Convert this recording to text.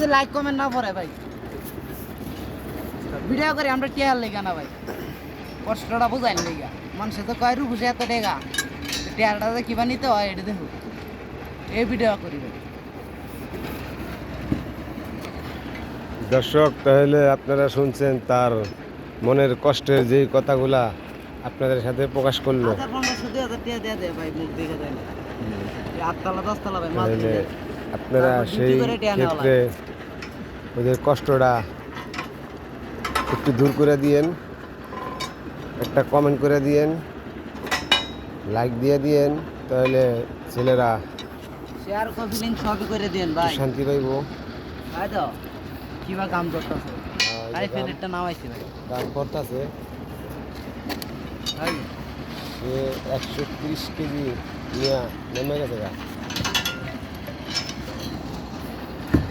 যদি like comment না পড়ে ভাই ভিডিও করে আমরা টিয়ার লেগা না ভাই কষ্টটা বুঝাই লেগা মানুষে তো কয় রুবুসে এত টেগা টিয়ারটা যে কিবা নিতে হয় এটা দেখো এই ভিডিও করি ভাই দর্শক তাহলে আপনারা শুনছেন তার মনের কষ্টের যে কথাগুলা আপনাদের সাথে প্রকাশ করলো। 1500-2000 টাকা দিয়ে দে ভাই মুখ দেখে যায় না 8তলা 10তলা ভাই মাল তাহলে আপনারা তারপর সেই ডিউটি করে টিয়া নেওয়া ক্ষেত্রে ওদের কষ্টটা একটু দূর করে দিয়েন, একটা কমেন্ট করে দিয়েন, লাইক দিয়ে দিয়েন, তাহলে ছেলেরা শেয়ার কপি লিংক সবই করে দেন ভাই শান্তি পাইব। ভাই তো কিবা কাম করতেছে ভাই ফেলেটটা নামাইছি ভাই কাম করতেছে ভাই সে 130 কেজি নিয়ে নেমে গেছে গা।